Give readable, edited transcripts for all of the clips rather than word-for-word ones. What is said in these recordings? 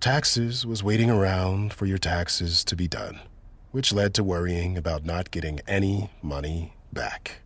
taxes was waiting around for your taxes to be done, which led to worrying about not getting any money back.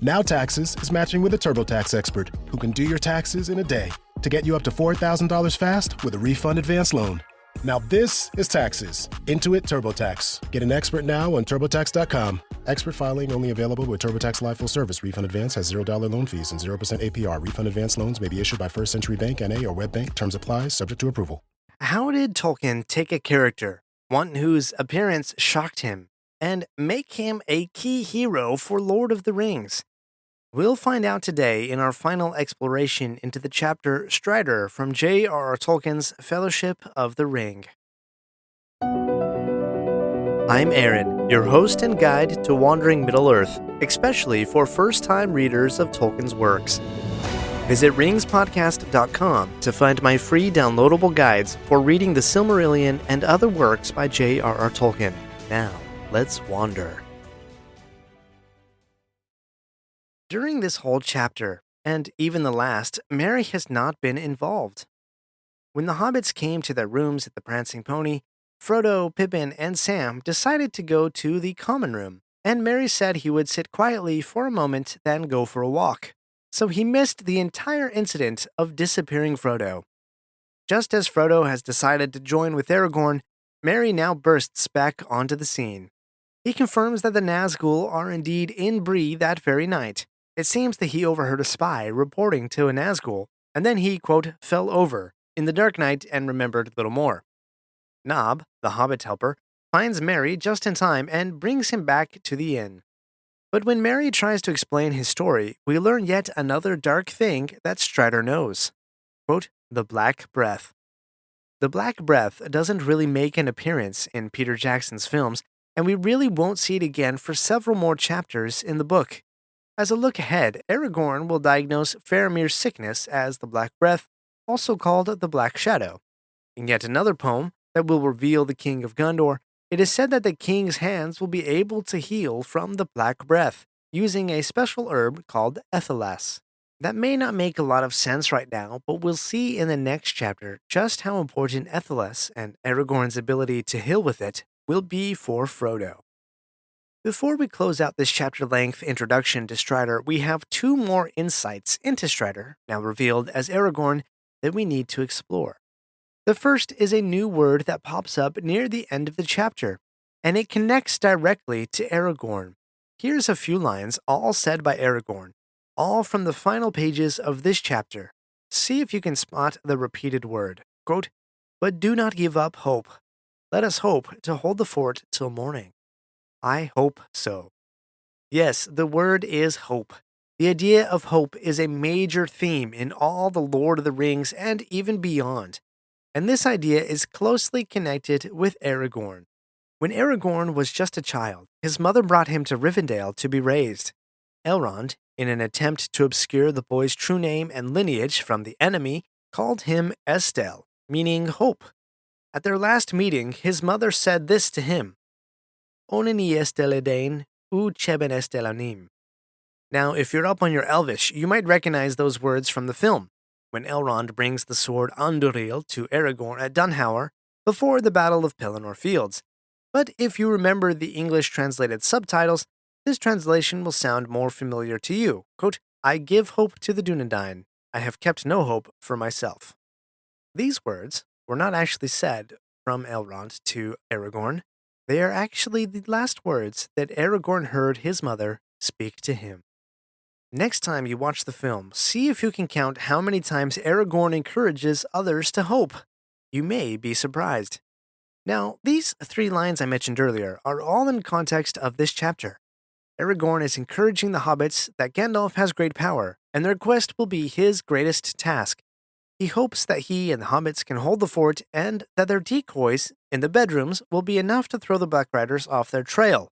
Now Taxes is matching with a TurboTax expert who can do your taxes in a day to get you up to $4,000 fast with a refund advance loan. Now this is Taxes. Intuit TurboTax. Get an expert now on TurboTax.com. Expert filing only available with TurboTax Live Full Service. Refund Advance has $0 loan fees and 0% APR. Refund Advance loans may be issued by First Century Bank, N.A. or WebBank. Terms apply. Subject to approval. How did Tolkien take a character, one whose appearance shocked him, and make him a key hero for Lord of the Rings? We'll find out today in our final exploration into the chapter Strider from J.R.R. Tolkien's Fellowship of the Ring. I'm Aaron, your host and guide to Wandering Middle-earth, especially for first-time readers of Tolkien's works. Visit ringspodcast.com to find my free downloadable guides for reading the Silmarillion and other works by J.R.R. Tolkien. Now, let's wander. During this whole chapter, and even the last, Merry has not been involved. When the hobbits came to their rooms at the Prancing Pony, Frodo, Pippin, and Sam decided to go to the common room, and Merry said he would sit quietly for a moment, then go for a walk. So he missed the entire incident of disappearing Frodo. Just as Frodo has decided to join with Aragorn, Merry now bursts back onto the scene. He confirms that the Nazgul are indeed in Bree that very night. It seems that he overheard a spy reporting to a Nazgul, and then he, quote, fell over in the dark night and remembered little more. Nob, the Hobbit helper, finds Merry just in time and brings him back to the inn. But when Merry tries to explain his story, we learn yet another dark thing that Strider knows. Quote, the Black Breath. The Black Breath doesn't really make an appearance in Peter Jackson's films, and we really won't see it again for several more chapters in the book. As a look ahead, Aragorn will diagnose Faramir's sickness as the Black Breath, also called the Black Shadow. In yet another poem that will reveal the King of Gondor, it is said that the king's hands will be able to heal from the Black Breath, using a special herb called Ethelas. That may not make a lot of sense right now, but we'll see in the next chapter just how important Ethelas and Aragorn's ability to heal with it will be for Frodo. Before we close out this chapter-length introduction to Strider, we have two more insights into Strider, now revealed as Aragorn, that we need to explore. The first is a new word that pops up near the end of the chapter, and it connects directly to Aragorn. Here's a few lines, all said by Aragorn, all from the final pages of this chapter. See if you can spot the repeated word. Quote, but do not give up hope. Let us hope to hold the fort till morning. I hope so. Yes, the word is hope. The idea of hope is a major theme in all the Lord of the Rings and even beyond. And this idea is closely connected with Aragorn. When Aragorn was just a child, his mother brought him to Rivendell to be raised. Elrond, in an attempt to obscure the boy's true name and lineage from the enemy, called him Estel, meaning hope. At their last meeting, his mother said this to him, Onini Esteledain, u Cheben Estelanim. Now, if you're up on your Elvish, you might recognize those words from the film, when Elrond brings the sword Anduril to Aragorn at Dunhauer before the Battle of Pelennor Fields. But if you remember the English translated subtitles, this translation will sound more familiar to you. Quote, I give hope to the Dunedain. I have kept no hope for myself. These words were not actually said from Elrond to Aragorn. They are actually the last words that Aragorn heard his mother speak to him. Next time you watch the film, see if you can count how many times Aragorn encourages others to hope. You may be surprised. Now, these three lines I mentioned earlier are all in context of this chapter. Aragorn is encouraging the hobbits that Gandalf has great power, and their quest will be his greatest task. He hopes that he and the hobbits can hold the fort and that their decoys in the bedrooms will be enough to throw the Black Riders off their trail.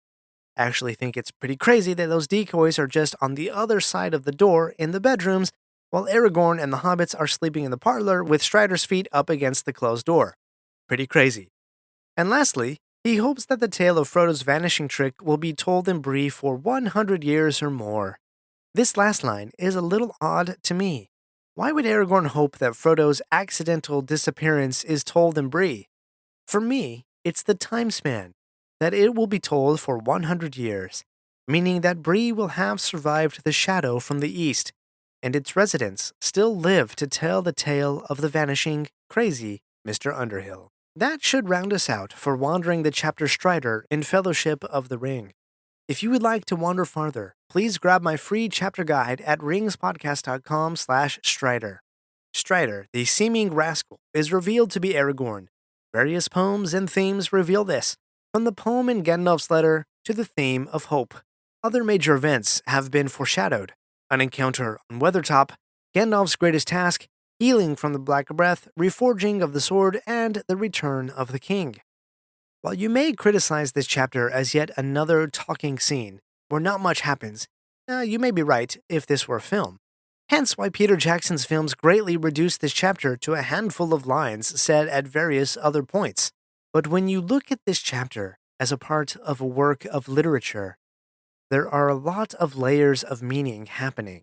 I actually think it's pretty crazy that those decoys are just on the other side of the door in the bedrooms, while Aragorn and the hobbits are sleeping in the parlor with Strider's feet up against the closed door. Pretty crazy. And lastly, he hopes that the tale of Frodo's vanishing trick will be told in Bree for 100 years or more. This last line is a little odd to me. Why would Aragorn hope that Frodo's accidental disappearance is told in Bree? For me, it's the time span, that it will be told for 100 years, meaning that Bree will have survived the shadow from the east, and its residents still live to tell the tale of the vanishing, crazy Mr. Underhill. That should round us out for wandering the chapter Strider in Fellowship of the Ring. If you would like to wander farther, please grab my free chapter guide at ringspodcast.com/Strider. Strider, the seeming rascal, is revealed to be Aragorn. Various poems and themes reveal this, from the poem in Gandalf's letter to the theme of hope. Other major events have been foreshadowed: an encounter on Weathertop, Gandalf's greatest task, healing from the Black Breath, reforging of the sword, and the return of the king. While you may criticize this chapter as yet another talking scene where not much happens, you may be right if this were a film. Hence why Peter Jackson's films greatly reduced this chapter to a handful of lines said at various other points. But when you look at this chapter as a part of a work of literature, there are a lot of layers of meaning happening.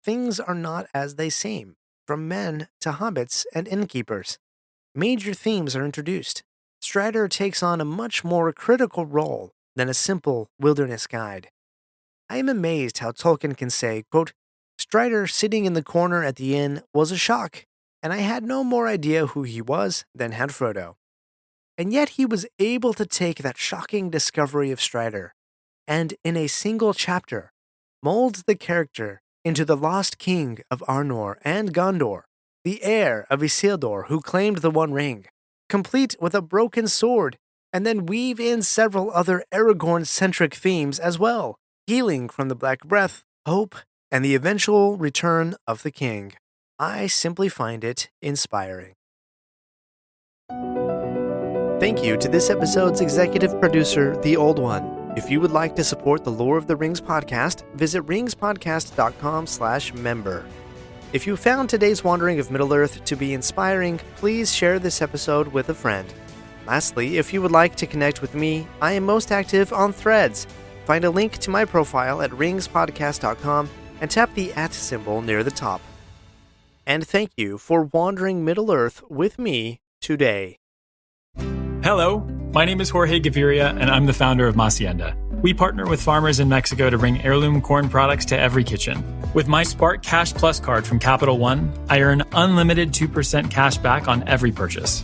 Things are not as they seem, from men to hobbits and innkeepers. Major themes are introduced. Strider takes on a much more critical role than a simple wilderness guide. I am amazed how Tolkien can say, quote, "Strider sitting in the corner at the inn was a shock, and I had no more idea who he was than had Frodo." And yet he was able to take that shocking discovery of Strider and, in a single chapter, mold the character into the lost king of Arnor and Gondor, the heir of Isildur who claimed the One Ring, complete with a broken sword, and then weave in several other Aragorn-centric themes as well: healing from the Black Breath, hope, and the eventual return of the king. I simply find it inspiring. Thank you to this episode's executive producer, The Old One. If you would like to support the Lore of the Rings podcast, visit ringspodcast.com/member. If you found today's wandering of Middle-earth to be inspiring, please share this episode with a friend. Lastly, if you would like to connect with me, I am most active on Threads. Find a link to my profile at ringspodcast.com and tap the @ symbol near the top. And thank you for wandering Middle-earth with me today. Hello, my name is Jorge Gaviria, and I'm the founder of Macienda. We partner with farmers in Mexico to bring heirloom corn products to every kitchen. With my Spark Cash Plus card from Capital One, I earn unlimited 2% cash back on every purchase.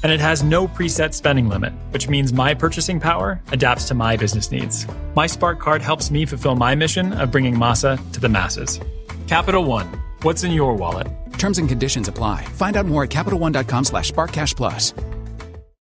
And it has no preset spending limit, which means my purchasing power adapts to my business needs. My Spark card helps me fulfill my mission of bringing masa to the masses. Capital One, what's in your wallet? Terms and conditions apply. Find out more at CapitalOne.com/SparkCashPlus.